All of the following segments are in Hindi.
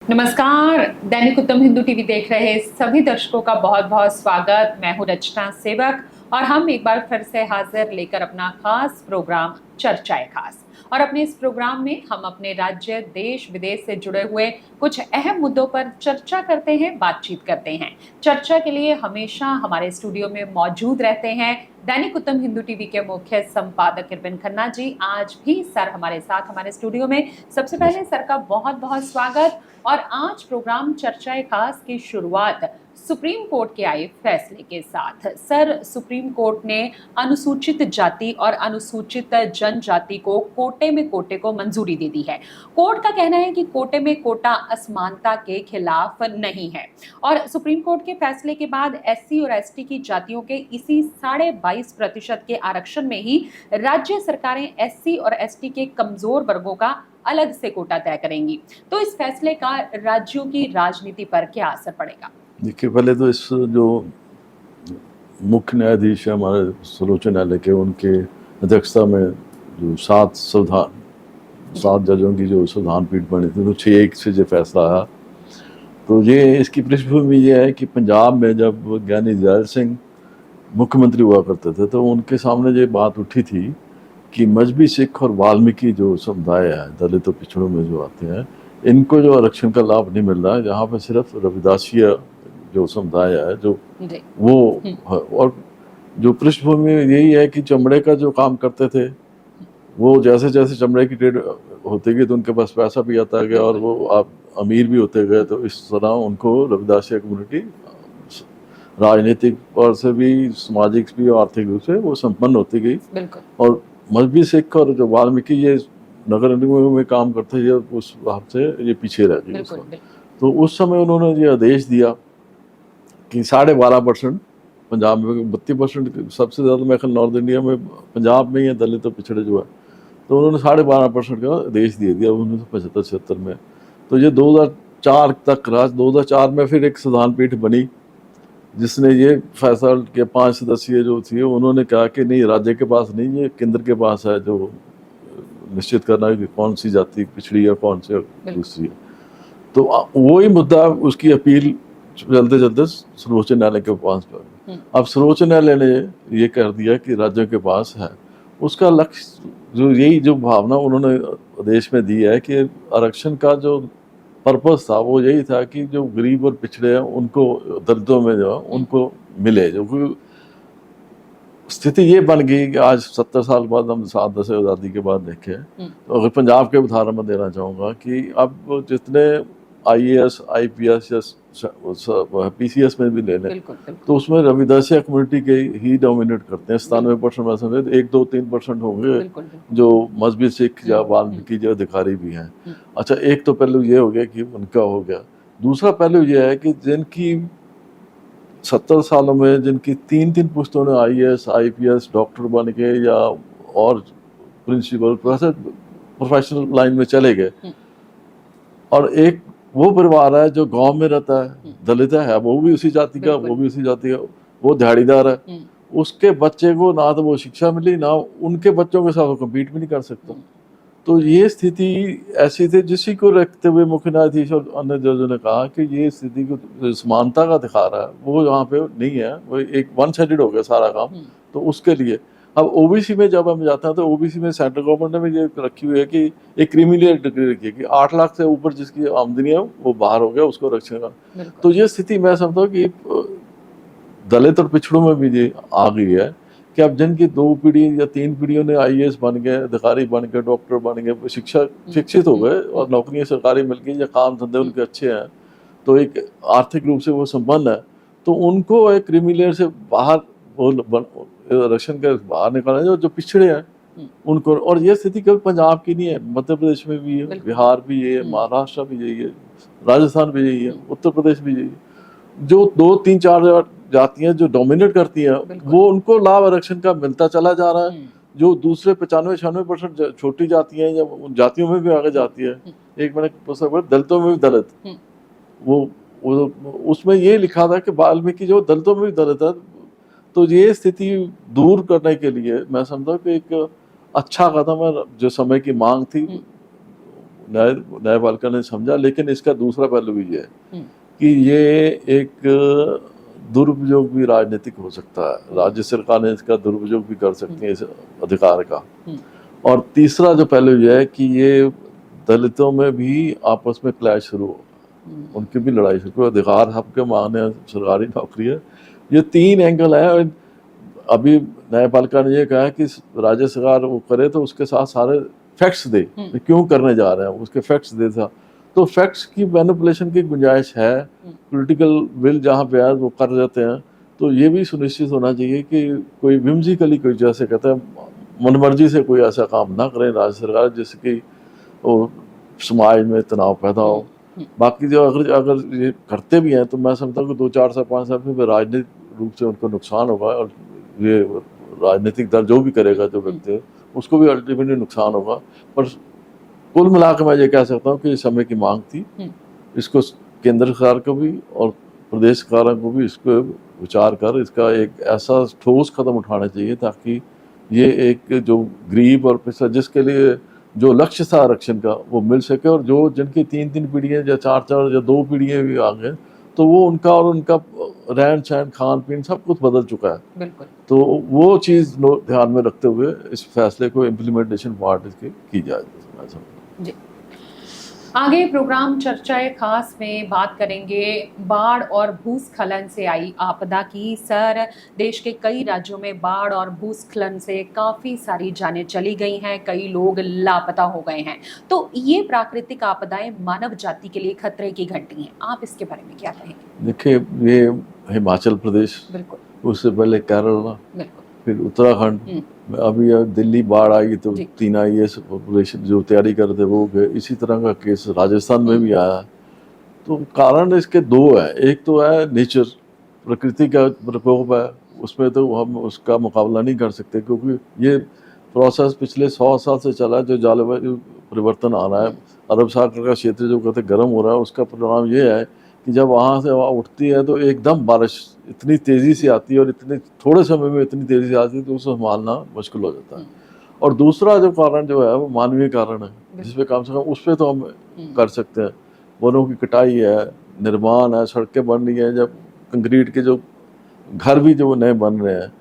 नमस्कार। दैनिक उत्तम हिंदू टीवी देख रहे सभी दर्शकों का बहुत बहुत स्वागत। मैं हूं रचना सेवक और हम एक बार फिर से हाजिर लेकर अपना खास प्रोग्राम चर्चाएं खास। और अपने इस प्रोग्राम में हम अपने राज्य देश विदेश से जुड़े हुए कुछ अहम मुद्दों पर चर्चा करते हैं, बातचीत करते हैं। चर्चा के लिए हमेशा हमारे स्टूडियो में मौजूद रहते हैं दैनिक उत्तम हिंदू टीवी के मुख्य संपादक इरविन खन्ना जी। आज भी सर हमारे साथ हमारे स्टूडियो में। सबसे पहले सर का बहुत बहुत स्वागत। और आज प्रोग्राम चर्चाएं खास की शुरुआत सुप्रीम कोर्ट के आए फैसले के साथ। सर, सुप्रीम कोर्ट ने अनुसूचित जाति और अनुसूचित जनजाति को कोटे को मंजूरी दे दी है। कोर्ट का कहना है कि कोटे में कोटा असमानता के खिलाफ नहीं है और सुप्रीम कोर्ट के फैसले के बाद एससी और एसटी की जातियों के इसी 22.5% के आरक्षण में ही राज्य सरकारें एससी और एसटी के कमजोर वर्गों का अलग से कोटा तय करेंगी। तो इस फैसले का राज्यों की राजनीति पर क्या असर पड़ेगा? देखिए, पहले तो इस जो मुख्य न्यायाधीश है हमारे सर्वोच्च न्यायालय के, उनके अध्यक्षता में जो 7 जजों की जो संविधान पीठ बनी थी, तो 6-1 से जो फैसला आया। तो ये इसकी पृष्ठभूमि ये है कि पंजाब में जब ज्ञानी दयाल सिंह मुख्यमंत्री हुआ करते थे तो उनके सामने ये बात उठी थी कि मजहबी सिख और वाल्मीकि जो समुदाय है, दलित और पिछड़ों में जो आते हैं, इनको जो आरक्षण का लाभ नहीं मिल रहा है। यहाँ पे सिर्फ रविदासिया जो समुदाय है जो वो और जो पृष्ठभूमि यही है कि चमड़े का जो काम करते थे वो जैसे जैसे चमड़े की ट्रेड होती गई तो उनके पास पैसा भी आता गया और वो आप अमीर भी होते गए। तो इस तरह उनको रविदासिया कम्युनिटी राजनीतिक और से भी, सामाजिक भी और आर्थिक रूप से वो संपन्न होती गई। और मजहबी सिख और जो वाल्मीकि ये नगर निगमों में काम करते थे, उस हिसाब से ये पीछे रह गए। तो उस समय उन्होंने ये आदेश दिया कि 12.5% पंजाब में, 32% सबसे ज़्यादा मैं ख्याल नॉर्थ इंडिया में पंजाब में ही है दलित और पिछड़े जो है। तो उन्होंने 12.5% का आदेश दे दिया 1975-76 में। तो ये 2004 तक रहा। 2004 में फिर एक संविधान पीठ बनी जिसने ये फैसला के 5 सदस्यीय जो थी उन्होंने कहा कि नहीं, राज्य के पास नहीं, ये केंद्र के पास है जो निश्चित करना है कि कौन सी जाति पिछड़ी है, कौन सी दूसरी है। तो वही मुद्दा, उसकी अपील चलते चलते सर्वोच्च न्यायालय के पास पहुंची। अब सर्वोच्च न्यायालय ने ये कर दिया कि राज्यों के पास है। उसका लक्ष्य जो यही जो भावना उन्होंने आदेश में दी है कि आरक्षण का जो पर्पस था वो यही था कि जो गरीब और पिछड़े हैं उनको, दलितों में जो है उनको मिले। जो स्थिति ये बन गई कि आज 70 साल बाद हम 7-10 आज़ादी के बाद देखें तो अगर पंजाब के उदाहरण में देना चाहूँगा कि अब जितने IAS, IPS या PCS में भी ले लें तो उसमें रविदासिया कम्युनिटी के ही डोमिनेट करते हैं। 97% में से 1-2-3% होंगे जो मजहबी सिख या वाल्मीकि जो अधिकारी भी हैं। अच्छा, एक तो पहलू ये हो गया कि उनका हो गया। दूसरा पहलू ये है कि जिनकी 70 सालों में जिनकी 3-3 पुश्तों ने IAS, IPS, डॉक्टर बन के या और प्रिंसिपल प्रोफेशनल लाइन में चले गए, और एक वो परिवार है जो गांव में रहता है, दलित है, वो भी उसी जाति का, वो भी उसी जाति का, वो दिहाड़ीदार है, उसके बच्चे को ना तो वो शिक्षा मिली, ना उनके बच्चों के साथ वो कम्पीट भी नहीं कर सकता। तो ये स्थिति ऐसी थी जिसी को रखते हुए मुख्य न्यायाधीश और अन्य जजों ने कहा कि ये स्थिति को समानता का दिखा रहा है, वो यहाँ पे नहीं है, वो एक वन साइडेड हो गया सारा काम। तो उसके लिए अब ओबीसी में जब हम जाते हैं तो ओबीसी में सेंट्रल गवर्नमेंट ने भी ये रखी हुई है कि एक क्रीमी डिग्री रखी है कि 8 लाख से ऊपर जिसकी आमदनी है वो बाहर हो गया, उसको रखेगा। तो ये स्थिति मैं समझता हूँ कि दलित और पिछड़ों में भी ये आ गई है कि अब जिनकी 2 पीढ़ी या 3 पीढ़ियों ने IAS बन गए, अधिकारी बन गए, डॉक्टर बन गए, शिक्षित हो गए और नौकरियां सरकारी मिल गई या काम धंधे उनके अच्छे हैं, तो एक आर्थिक रूप से वो संपन्न है, तो उनको एक क्रीमी लेयर से बाहर आरक्षण के बाहर निकाला जो पिछड़े हैं उनको। और ये स्थिति केवल पंजाब की नहीं है, मध्य प्रदेश में भी है, बिहार भी है, महाराष्ट्र भी यही है, राजस्थान भी यही है, उत्तर प्रदेश भी यही है। जो 2-3-4 जातियां जो डोमिनेट करती हैं वो उनको लाभ आरक्षण का मिलता चला जा रहा है। जो दूसरे 95-96% छोटी जातियां या उन जातियों में भी आगे जाती है, एक मैंने दलितों में भी दलित, वो उसमें ये लिखा था कि वाल्मीकि जो दलितों में भी दलित है। तो ये स्थिति दूर करने के लिए मैं समझता हूँ कि एक अच्छा कदम है, जो समय की मांग थी न्यायपालिका ने समझा, लेकिन इसका दूसरा पहलू भी ये है हम्म, कि ये एक दुरुपयोग भी राजनीतिक हो सकता है। राज्य सरकार ने इसका दुरुपयोग भी कर सकती है इस अधिकार का। हम्म, और तीसरा जो पहलू ये है कि ये दलितों में भी आपस में क्लैश शुरू हो, उनकी भी लड़ाई शुरू हो। अधिकार सबके मांगने हैं, सरकारी नौकरी है, ये 3 एंगल है। और अभी न्यायपालिका ने ये कहा है कि राज्य सरकार वो करे तो उसके साथ सारे फैक्ट्स दे, क्यों करने जा रहे हैं उसके फैक्ट्स दे था। तो फैक्ट्स की मैनिपुलेशन की गुंजाइश है, पॉलिटिकल विल जहाँ पे है वो कर जाते हैं। तो ये भी सुनिश्चित होना चाहिए कि कोई विम्सिकली, कोई जैसे कहते हैं मनमर्जी से कोई ऐसा काम ना करे राज्य सरकार जिससे कि वो समाज में तनाव पैदा हो। बाकी जो अगर ये करते भी हैं तो मैं समझता हूँ कि 2-4 साल 5 साल में राजनीतिक रूप से उनको नुकसान होगा, और ये राजनीतिक दल जो भी करेगा, जो व्यक्ति उसको भी अल्टीमेटली नुकसान होगा। पर कुल मिला के मैं ये कह सकता हूँ कि समय की मांग थी, इसको केंद्र सरकार को भी और प्रदेश सरकारों को भी इसको विचार कर इसका एक ऐसा ठोस कदम उठाना चाहिए ताकि ये एक जो गरीब और पिछड़ा जिसके लिए जो लक्ष्य था आरक्षण का वो मिल सके, और जो जिनकी 3-3 पीढ़ियाँ या 4-4 या 2 पीढ़ियाँ भी आ गए तो वो उनका और उनका रहन सहन खान पीन सब कुछ बदल चुका है। बिल्कुल। तो वो चीज़ ध्यान में रखते हुए इस फैसले को इम्प्लीमेंटेशन पार्ट इसकी की जाए। जी, आगे प्रोग्राम चर्चाएं खास में बात करेंगे बाढ़ और भूस्खलन से आई आपदा की। सर, देश के कई राज्यों में बाढ़ और भूस्खलन से काफ़ी सारी जानें चली गई हैं, कई लोग लापता हो गए हैं। तो ये प्राकृतिक आपदाएं मानव जाति के लिए खतरे की घंटी हैं। आप इसके बारे में क्या कहेंगे? देखिए, ये हिमाचल प्रदेश, बिल्कुल, उससे पहले केरला, बिल्कुल, फिर उत्तराखंड, अभी दिल्ली बाढ़ आई तो 3 IAS ऑपरेशन जो तैयारी कर रहे थे वो गए। इसी तरह का केस राजस्थान में भी आया। तो कारण इसके 2 है। एक तो है नेचर, प्रकृति का प्रकोप है, उसमें तो हम उसका मुकाबला नहीं कर सकते क्योंकि ये प्रोसेस पिछले 100 साल से चला है। जो जलवायु परिवर्तन आ रहा है, अरब सागर का क्षेत्र जो कहते गर्म हो रहा है, उसका परिणाम ये है कि जब वहाँ से हवा उठती है तो एकदम बारिश इतनी तेज़ी से आती है और इतने थोड़े समय में इतनी तेज़ी से आती है तो उसे संभालना मुश्किल हो जाता है। और दूसरा जो कारण जो है वो मानवीय कारण है, जिसपे कम से कम उस पर तो हम कर सकते हैं। वनों की कटाई है, निर्माण है, सड़कें बन रही हैं, जब कंक्रीट के जो घर भी जो नए बन रहे हैं।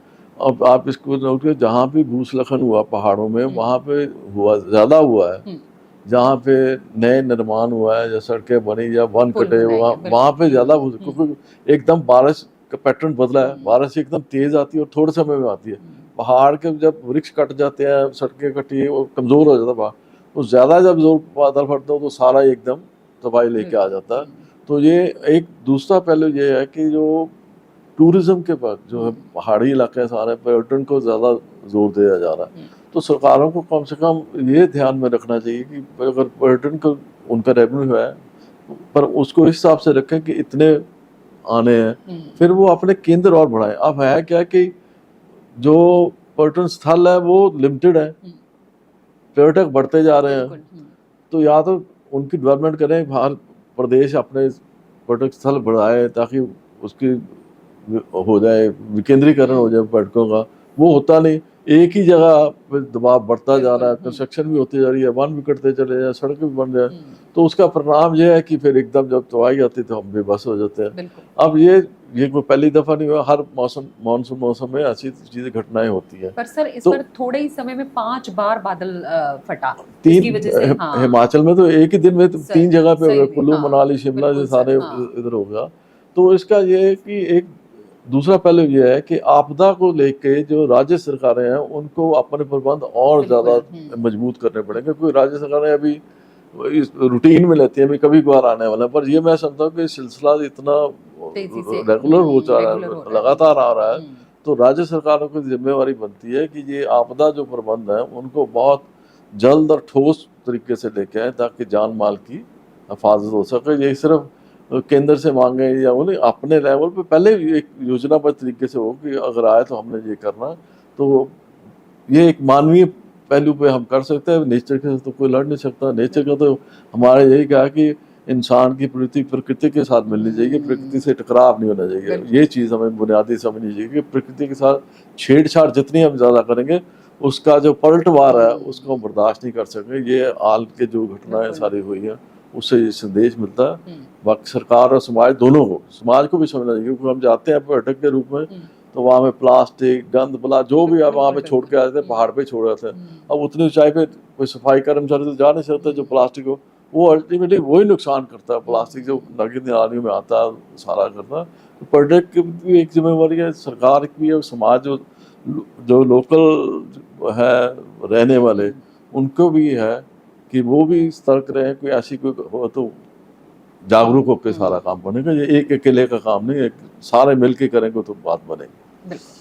अब आप इसको नोट करिए, जहाँ भी भूस्खलन हुआ पहाड़ों में वहाँ पे हुआ ज़्यादा हुआ है, जहाँ पे नए निर्माण हुआ है या सड़कें बनी या वन कटे वहाँ पे ज़्यादा, क्योंकि एकदम बारिश का पैटर्न बदला है। बारिश एकदम तेज़ आती है और थोड़े समय में आती है। पहाड़ के जब वृक्ष कट जाते हैं, सड़कें कटी है, वो कमज़ोर हो जाता है पहाड़, तो ज़्यादा जब जोर बादल फटते हो तो सारा एकदम तबाही लेके आ जाता है। तो ये एक दूसरा पहलू ये है कि जो टूरिज्म के पास जो है पहाड़ी इलाके सारे, पर्यटन को ज़्यादा जोर दिया जा रहा है। तो सरकारों को कम से कम ये ध्यान में रखना चाहिए कि अगर पर्यटन को उनका रेवेन्यू है पर उसको इस हिसाब से रखें कि इतने आने हैं, फिर वो अपने केंद्र और बढ़ाएं। अब है क्या कि जो पर्यटन स्थल है वो लिमिटेड है, पर्यटक बढ़ते जा रहे हैं, तो या तो उनकी डेवलपमेंट करें, बाहर प्रदेश अपने पर्यटक स्थल बढ़ाए ताकि उसकी हो जाए, विकेंद्रीकरण हो जाए पर्यटकों का। वो होता नहीं, एक ही जगह पे दबाव बढ़ता जा रहा है, कंस्ट्रक्शन भी होती जा रही है, वन भी कटते चले जाए, सड़कें भी बन जाए। तो उसका परिणाम ये है कि फिर एकदम जब तबाही आती है तो हम बेबस हो जाते हैं। अब ये कोई पहली दफा नहीं हुआ, हर मानसून मौसम में ऐसी चीजें घटनाएं होती हैं। पर सर, इस पर थोड़े ही समय में 5 बार बादल फटा, इसकी वजह से हिमाचल में तो एक ही दिन में 3 जगह पे हो गया, कुल्लू मनाली शिमला ये सारे इधर हो गया। तो इसका ये है कि एक दूसरा पहलू ये है कि आपदा को लेके जो राज्य सरकारें हैं उनको अपने प्रबंध और ज़्यादा मजबूत करने पड़ेंगे, क्योंकि राज्य सरकारें अभी इस रूटीन में लेती हैं, अभी कभी कभार आने वाला है। पर ये मैं समझता हूँ कि सिलसिला इतना रेगुलर हो जा रहा है, लगातार आ रहा है, तो राज्य सरकारों की जिम्मेवारी बनती है कि ये आपदा जो प्रबंध है उनको बहुत जल्द और ठोस तरीके से लेके आए ताकि जान माल की हिफाजत हो सके। ये सिर्फ केंद्र से मांगे या उन्हें अपने लेवल पे पहले एक योजनाबद्ध तरीके से हो कि अगर आए तो हमने ये करना। तो ये एक मानवीय पहलू पे हम कर सकते हैं, नेचर के साथ तो कोई लड़ नहीं सकता। नेचर का तो हमारे यही कहा कि इंसान की प्रकृति के साथ मिलनी चाहिए, प्रकृति से टकराव नहीं होना चाहिए। ये चीज़ हमें बुनियादी समझनी चाहिए कि प्रकृति के साथ छेड़छाड़ जितनी हम ज़्यादा करेंगे उसका जो पलटवार है उसको हम बर्दाश्त नहीं कर सके। ये हाल के जो घटनाएं सारी हुई हैं उससे ये संदेश मिलता है। बाकी सरकार और समाज दोनों को, समाज को भी समझना चाहिए, क्योंकि हम जाते हैं पर्यटक के रूप में तो वहाँ में प्लास्टिक गंद बला जो भी है वहाँ पे छोड़ के आते थे, पहाड़ पे छोड़ आते हैं। अब उतनी ऊंचाई पे कोई सफाई कर्मचारी तो जा नहीं सकता जो प्लास्टिक हो, वो अल्टीमेटली वही नुकसान करता है। प्लास्टिक जो नदी नालियों में आता है सारा करता है। तो पर्यटक की भी एक जिम्मेवारी है, सरकार की भी है, समाज जो लोकल है रहने वाले उनको भी है कि वो भी सतर्क रहे। कोई ऐसी कोई हो तो जागरूक होकर सारा काम बनेगा। ये एक अकेले का काम नहीं है, सारे मिलके करेंगे तो बात बनेगी। बिल्कुल।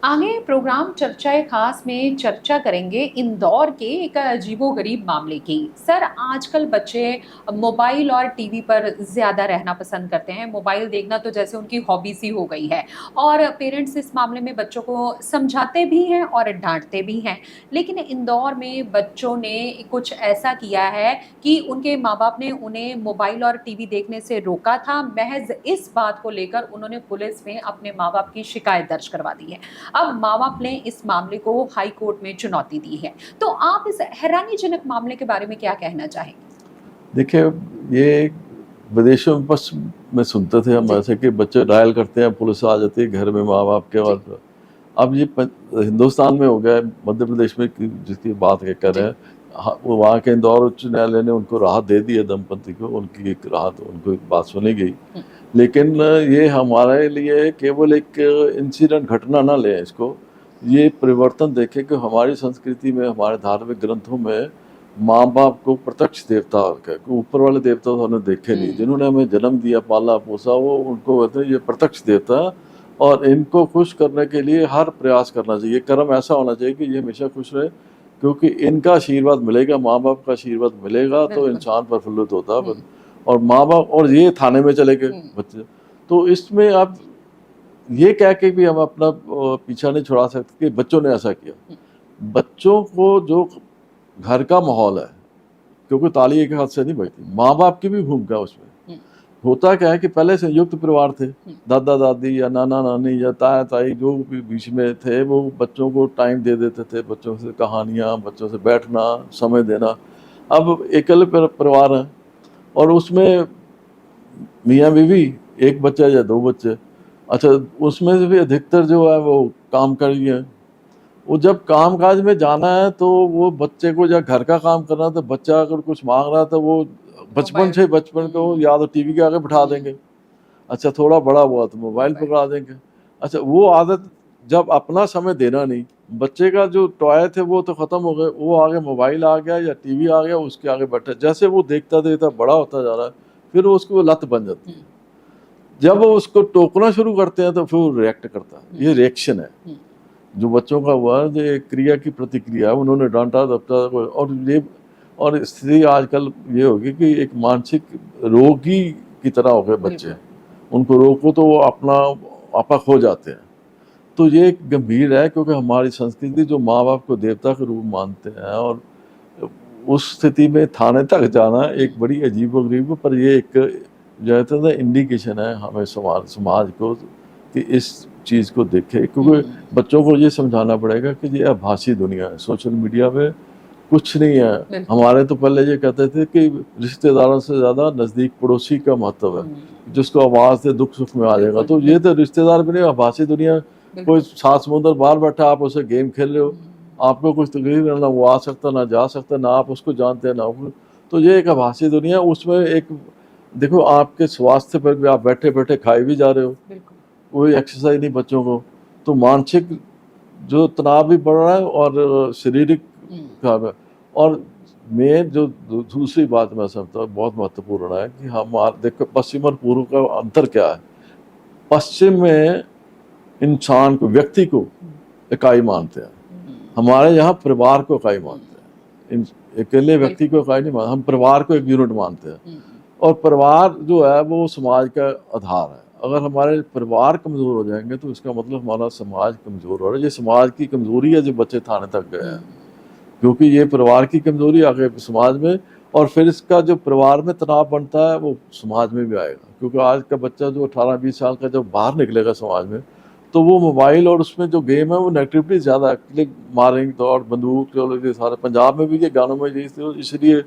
आगे प्रोग्राम चर्चाए खास में चर्चा करेंगे इंदौर के एक अजीबोगरीब मामले की। सर, आजकल बच्चे मोबाइल और टीवी पर ज़्यादा रहना पसंद करते हैं। मोबाइल देखना तो जैसे उनकी हॉबी सी हो गई है, और पेरेंट्स इस मामले में बच्चों को समझाते भी हैं और डांटते भी हैं। लेकिन इंदौर में बच्चों ने कुछ ऐसा किया है कि उनके माँ बाप ने उन्हें मोबाइल और टीवी देखने से रोका था। महज इस बात को लेकर उन्होंने पुलिस में अपने माँ बाप की शिकायत दर्ज करवा दी है। अब माँ बाप ने इस मामले को हाई कोर्ट में चुनौती दी है। तो आप इस हैरानीजनक मामले के बारे में क्या कहना चाहेंगे? देखिए, ये विदेशों में बस में सुनते थे हम ऐसे कि बच्चे डायल करते हैं, पुलिस आ जाती है घर में माँ बाप के। और अब ये हिंदुस्तान में हो गया है, मध्य प्रदेश में जिसकी बात कर रहे हैं, वो वहाँ के इंदौर उच्च न्यायालय ने उनको राहत दे दी है दंपति को, उनकी एक राहत, उनको एक बात सुनी गई। लेकिन ये हमारे लिए केवल एक इंसिडेंट घटना ना लें इसको, ये परिवर्तन देखें कि हमारी संस्कृति में, हमारे धार्मिक ग्रंथों में माँ बाप को प्रत्यक्ष देवता है। ऊपर वाले देवता तो हमने देखे नहीं, जिन्होंने हमें जन्म दिया पाला पोसा, वो उनको कहते हैं ये प्रत्यक्ष देवता। और इनको खुश करने के लिए हर प्रयास करना चाहिए, कर्म ऐसा होना चाहिए कि ये हमेशा खुश रहे, क्योंकि इनका आशीर्वाद मिलेगा, माँ बाप का आशीर्वाद मिलेगा तो इंसान प्रफुल्लित होता है। और माँ बाप, और ये थाने में चले गए बच्चे, तो इसमें आप ये कह के भी हम अपना पीछा नहीं छुड़ा सकते कि बच्चों ने ऐसा किया। बच्चों को जो घर का माहौल है, क्योंकि ताली एक हाथ से नहीं बजती, माँ बाप की भी भूमिका उसमें। होता क्या है कि पहले संयुक्त परिवार थे, दादा दादी या नाना नानी या ताया ताई जो भी बीच में थे, वो बच्चों को टाइम दे देते थे, बच्चों से कहानियाँ, बच्चों से बैठना, समय देना। अब एकल परिवार है और उसमें मियाँ बीवी, एक बच्चा या दो बच्चे, अच्छा उसमें से भी अधिकतर जो है वो काम कर रही है। वो जब काम काज में जाना है तो वो बच्चे को जब घर का काम करना, तो बच्चा अगर कुछ मांग रहा है तो वो बचपन को या तो टीवी के आगे बिठा देंगे, अच्छा थोड़ा बड़ा हुआ तो मोबाइल पकड़ा देंगे। अच्छा वो आदत, जब अपना समय देना नहीं, बच्चे का जो टॉय थे वो तो ख़त्म हो गए, वो आगे मोबाइल आ गया या टीवी आ गया, उसके आगे बैठे, जैसे वो देखता देखता बड़ा होता जा रहा है, फिर उसको लत बन जाती है। जब वो उसको टोकना शुरू करते हैं तो फिर वो रिएक्ट करता है। ये रिएक्शन है जो बच्चों का हुआ, जो क्रिया की प्रतिक्रिया। उन्होंने डांटा दबता, और स्थिति आजकल ये होगी कि एक मानसिक रोगी की तरह हो गए बच्चे, उनको रोको तो वो अपना आपा खो जाते हैं। तो ये एक गंभीर है, क्योंकि हमारी संस्कृति जो माँ बाप को देवता के रूप मानते हैं, और उस स्थिति में थाने तक जाना एक बड़ी अजीबोगरीब, पर ये एक जो है इंडिकेशन है हमें समाज को कि इस चीज़ को देखे, क्योंकि बच्चों को ये समझाना पड़ेगा कि ये आभासी दुनिया है, सोशल मीडिया पे कुछ नहीं है। हमारे तो पहले ये कहते थे कि रिश्तेदारों से ज़्यादा नज़दीक पड़ोसी का महत्व है, जिसको आवाज़ से दुख सुख में आ जाएगा। तो ये तो रिश्तेदार भी नहीं, आभासी दुनिया, कोई 7 समुंदर बाहर बैठा, आप उसे गेम खेल रहे हो, आपको कुछ तकलीफ है ना, वो आ सकता ना जा सकता, ना आप उसको जानते हैं ना। तो ये एक आभासी दुनिया, उसमें एक देखो आपके स्वास्थ्य पर भी, आप बैठे बैठे खाए भी जा रहे हो, कोई एक्सरसाइज नहीं बच्चों को, तो मानसिक जो तनाव भी बढ़ रहा है और शारीरिक खराब है। और मैं जो दूसरी बात मैं समझता हूँ बहुत महत्वपूर्ण है कि हमारे देखो पश्चिम और पूर्व का अंतर क्या है। पश्चिम में इंसान को, व्यक्ति को इकाई मानते हैं, हमारे यहाँ परिवार को इकाई मानते हैं। अकेले व्यक्ति को इकाई नहीं मानते, हम परिवार को एक यूनिट मानते हैं। और परिवार जो है वो समाज का आधार है। अगर हमारे परिवार कमज़ोर हो जाएंगे तो इसका मतलब हमारा समाज कमज़ोर हो रहा है। ये समाज की कमज़ोरी है जो बच्चे थाने तक गए हैं, क्योंकि ये परिवार की कमज़ोरी आगे समाज में, और फिर इसका जो परिवार में तनाव बनता है वो समाज में भी आएगा। क्योंकि आज का बच्चा जो 18-20 साल का जब बाहर निकलेगा समाज में, तो वो मोबाइल और उसमें जो गेम है वो नेगेटिविटी ज़्यादा है, क्लिक मारेंगे तो और बंदूक चलो ये सारे। पंजाब में भी ये गानों में यही थी, इसलिए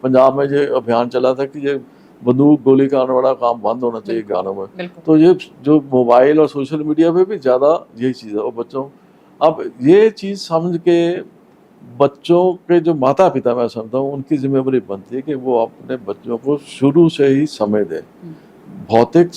पंजाब में ये अभियान चला था कि ये बंदूक गोली का आने वाला काम बंद होना चाहिए बिल्कुल, गानों में। बिल्कुल। तो ये जो मोबाइल और सोशल मीडिया पे भी ज़्यादा यही चीज़ है। और बच्चों, अब ये चीज़ समझ के बच्चों के जो माता पिता, मैं समझता हूँ उनकी जिम्मेदारी बनती है कि वो अपने बच्चों को शुरू से ही समय दें। भौतिक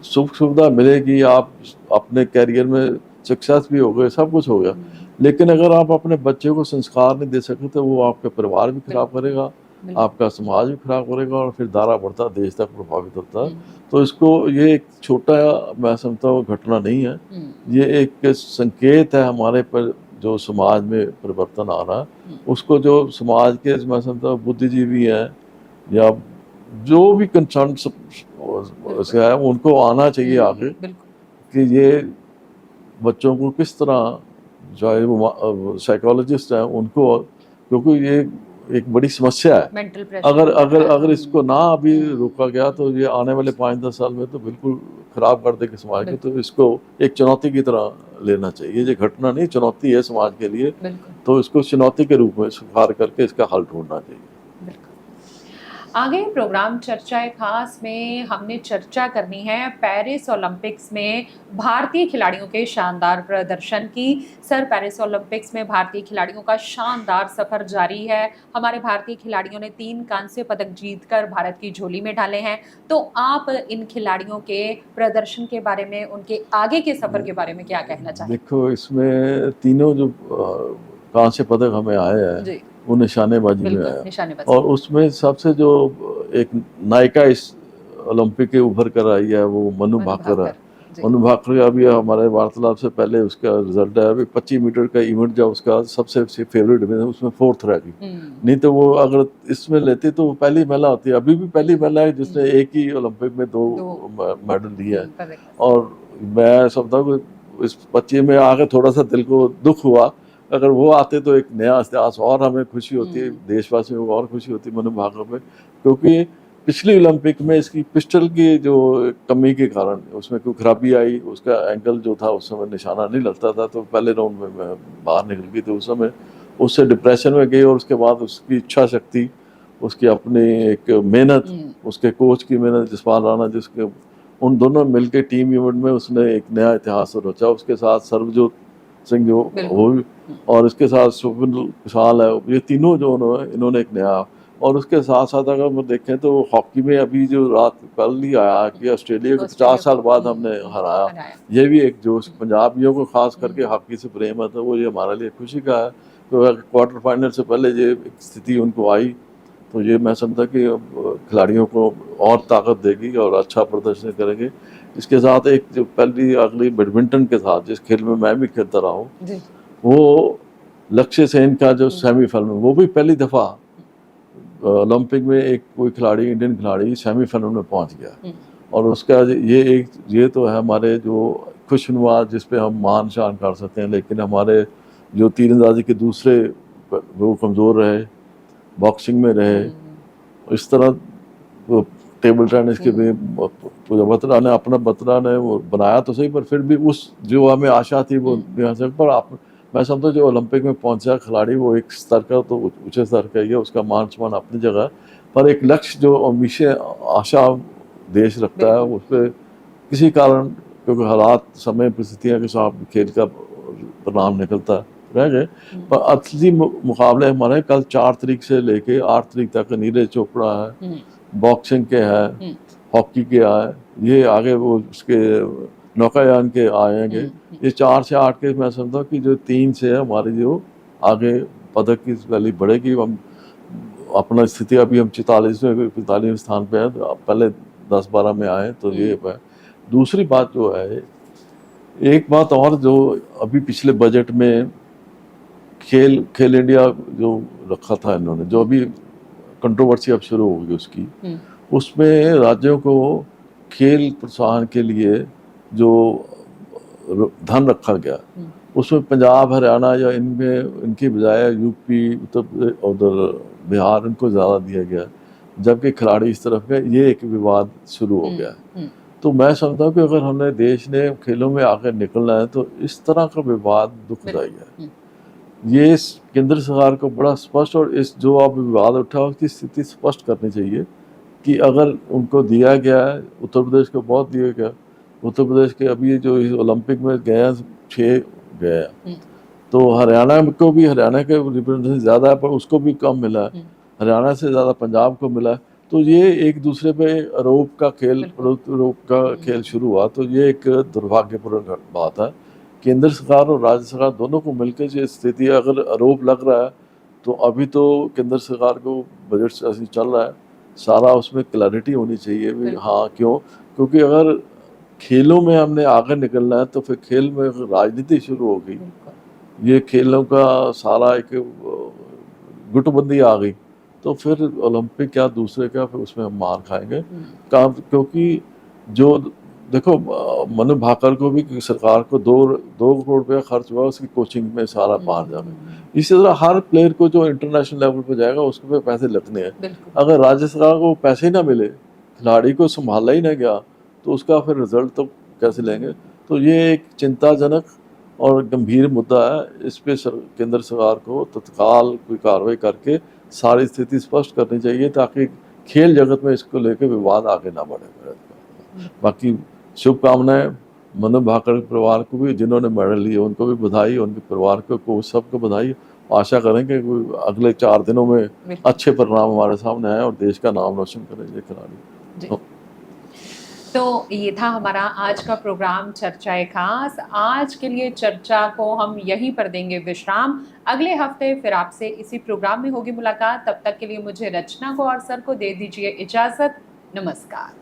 सुख सुविधा मिलेगी, आप अपने करियर में सक्सेस भी हो गए, सब कुछ हो गया, लेकिन अगर आप अपने बच्चे को संस्कार नहीं दे सकते तो वो आपका परिवार भी खराब करेगा, आपका समाज भी खराब करेगा और फिर दायरा बढ़ता देश तक प्रभावित होता है। तो इसको, ये एक छोटा, मैं समझता हूँ घटना नहीं है, ये एक संकेत है हमारे पर जो समाज में परिवर्तन आ रहा है। उसको जो समाज के, मैं समझता हूँ बुद्धिजीवी हैं या जो भी कंसर्न से है, उनको आना चाहिए आगे कि ये बच्चों को किस तरह, चाहे वो साइकोलॉजिस्ट हैं उनको, क्योंकि ये एक बड़ी समस्या है। मेंटल प्रेशर अगर इसको ना अभी रोका गया तो ये आने वाले 5-10 साल में तो बिल्कुल खराब कर देगी समाज को। तो इसको एक चुनौती की तरह लेना चाहिए। ये घटना नहीं, चुनौती है समाज के लिए, तो इसको चुनौती के रूप में स्वीकार करके इसका हल ढूंढना चाहिए। आगे प्रोग्राम चर्चाएं खास में हमने चर्चा करनी है पेरिस ओलंपिक्स में भारतीय खिलाड़ियों के शानदार प्रदर्शन की। सर, पेरिस ओलंपिक्स में भारतीय खिलाड़ियों का शानदार सफर जारी है। हमारे भारतीय खिलाड़ियों ने 3 कांस्य पदक जीतकर भारत की झोली में डाले हैं। तो आप इन खिलाड़ियों के प्रदर्शन के बारे में, उनके आगे के सफर के बारे में क्या कहना चाहेंगे? देखो, इसमें तीनों जो कांस्य पदक हमें आए हैं वो निशानेबाजी में आया, और उसमें सबसे जो एक नायिका इस ओलंपिक के उभर कर आई है वो मनु भाकर है। मनु भाकर का भी हमारे वार्तालाप से पहले उसका रिजल्ट है। अभी 25 मीटर का इवेंट जो उसका सबसे फेवरेट इवेंट है, उसमें 4th रह गई। नहीं तो वो अगर इसमें लेती तो वो पहली महिला होती है। अभी भी पहली महिला है जिसने एक ही ओलंपिक में 2 मेडल लिए हैं। और मैं समझता हूँ कि इस 25 में आके थोड़ा सा दिल को दुख हुआ, अगर वो आते तो एक नया इतिहास और हमें खुशी होती है, देशवासियों को और खुशी होती है मनु भाकर में। क्योंकि पिछली ओलंपिक में इसकी पिस्टल की जो कमी के कारण उसमें कोई खराबी आई, उसका एंगल जो था उस समय निशाना नहीं लगता था, तो पहले राउंड में बाहर निकल गई। तो उस समय उससे डिप्रेशन में गई, और उसके बाद उसकी इच्छा शक्ति, उसकी अपनी एक मेहनत, उसके कोच की मेहनत जसपाल राणा, जिसके उन दोनों मिलकर टीम इवेंट में उसने एक नया इतिहास रचा। उसके साथ सर्वजोत सिंह जो वो, और इसके साथ शुभमन विशाल है, ये तीनों जो इन्होंने एक नया। और उसके साथ साथ अगर हम देखें तो हॉकी में अभी जो रात कल ही आया कि ऑस्ट्रेलिया को 50 साल बाद हमने हराया, ये भी एक जोश पंजाबियों को खास करके हॉकी से प्रेम है, तो वो ये हमारे लिए खुशी का है। तो क्वार्टर फाइनल से पहले ये स्थिति उनको आई, तो ये मैं समझता कि खिलाड़ियों को और ताकत देगी और अच्छा प्रदर्शन करेंगे। इसके साथ एक जो पहली अगली बैडमिंटन के साथ जिस खेल में मैं भी खेलता रहा हूँ, वो लक्ष्य सेन का जो सेमीफाइनल में, वो भी पहली दफ़ा ओलंपिक में एक कोई खिलाड़ी, इंडियन खिलाड़ी सेमीफाइनल में पहुंच गया। और उसका ये तो है हमारे जो खुशनुमा, जिस पे हम मान शान कर सकते हैं। लेकिन हमारे जो तीरंदाजी के दूसरे वो कमज़ोर रहे, बॉक्सिंग में रहे, इस तरह वो टेबल टेनिस के भी बत्रा ने अपना बत्रा ने वो बनाया तो सही, पर फिर भी उस जो हमें आशा थी वो पर आप, मैं समझता हूँ जो ओलंपिक में पहुंचा खिलाड़ी वो एक स्तर का तो ऊंचे स्तर का ही है, उसका मान सम्मान अपनी जगह, पर एक लक्ष्य जो हमेशा आशा देश रखता है उस पर किसी कारण, क्योंकि हालात, समय, परिस्थितियाँ के साथ खेल का परिणाम निकलता रह गए। पर असली मुकाबले हमारे कल 4 तारीख से लेके 8 तारीख तक नीरज चोपड़ा है, बॉक्सिंग के है, हॉकी के है, ये आगे वो उसके नौकायान के आएंगे। ये 4 से 8 के मैं समझता हूँ कि जो 3 से है हमारी जो आगे पदक की वैल्यू बढ़ेगी। हम अपना स्थिति अभी हम 45वें स्थान पे हैं, तो पहले 10-12 में आए, तो ये है। दूसरी बात जो है, एक बात और जो अभी पिछले बजट में खेल इंडिया जो रखा था इन्होंने, जो अभी कंट्रोवर्सी अब शुरू होगी उसकी, उसमें राज्यों को खेल प्रोत्साहन के लिए जो धन रखा गया, उसमें पंजाब, हरियाणा या इनमें इनकी बजाय यूपी, उधर बिहार, इनको ज़्यादा दिया गया, जबकि खिलाड़ी इस तरफ गए। ये एक विवाद शुरू हो गया। तो मैं समझता हूँ कि अगर हमने देश ने खेलों में आगे निकलना है तो इस तरह का विवाद दुखदायी है। ये केंद्र सरकार को बड़ा स्पष्ट, और इस जो अब विवाद उठा उसकी स्थिति स्पष्ट करनी चाहिए कि अगर उनको दिया गया है, उत्तर प्रदेश को बहुत दिया गया, उत्तर प्रदेश के अभी जो इस ओलंपिक में गए हैं 6 गए हैं, तो हरियाणा को भी, हरियाणा के रिप्रेजेंटेशन ज़्यादा है पर उसको भी कम मिला है, हरियाणा से ज़्यादा पंजाब को मिला है। तो ये एक दूसरे पे आरोप का खेल शुरू हुआ, तो ये एक दुर्भाग्यपूर्ण बात है। केंद्र सरकार और राज्य सरकार दोनों को मिलकर जो स्थिति है, अगर आरोप लग रहा है तो अभी तो केंद्र सरकार को बजट ऐसे चल रहा है, सारा उसमें क्लैरिटी होनी चाहिए भी हाँ क्यों, क्योंकि अगर खेलों में हमने आगे निकलना है तो फिर खेल में राजनीति शुरू हो गई, ये खेलों का सारा एक गुटबंदी आ गई, तो फिर ओलंपिक क्या दूसरे क्या, फिर उसमें हम मार खाएंगे काम। क्योंकि जो देखो मनु भाकर को भी सरकार को 2 करोड़ रुपया खर्च हुआ उसकी कोचिंग में सारा बाहर जाने। इसी तरह हर प्लेयर को जो इंटरनेशनल लेवल पे जाएगा उसको पे पैसे लगने हैं। अगर राज्य सरकार को पैसे ना मिले, खिलाड़ी को संभाला ही ना गया, तो उसका फिर रिजल्ट तो कैसे लेंगे। तो ये एक चिंताजनक और गंभीर मुद्दा है, इस पे केंद्र सरकार को तत्काल कोई कार्रवाई करके सारी स्थिति स्पष्ट करनी चाहिए ताकि खेल जगत में इसको लेकर विवाद आगे ना बढ़े। बाकी शुभकामनाएं मनु भाकर परिवार को भी, जिन्होंने मेडल लिए उनको भी बधाई, उनके परिवार को सबको बधाई। आशा करेंगे कि अगले 4 दिनों में अच्छे परिणाम हमारे सामने आए और देश का नाम रोशन करें ये खिलाड़ी। तो ये था हमारा आज का प्रोग्राम चर्चाएं खास। आज के लिए चर्चा को हम यहीं पर देंगे विश्राम। अगले हफ्ते फिर आपसे इसी प्रोग्राम में होगी मुलाकात। तब तक के लिए मुझे रचना को और सर को दे दीजिए इजाजत। नमस्कार।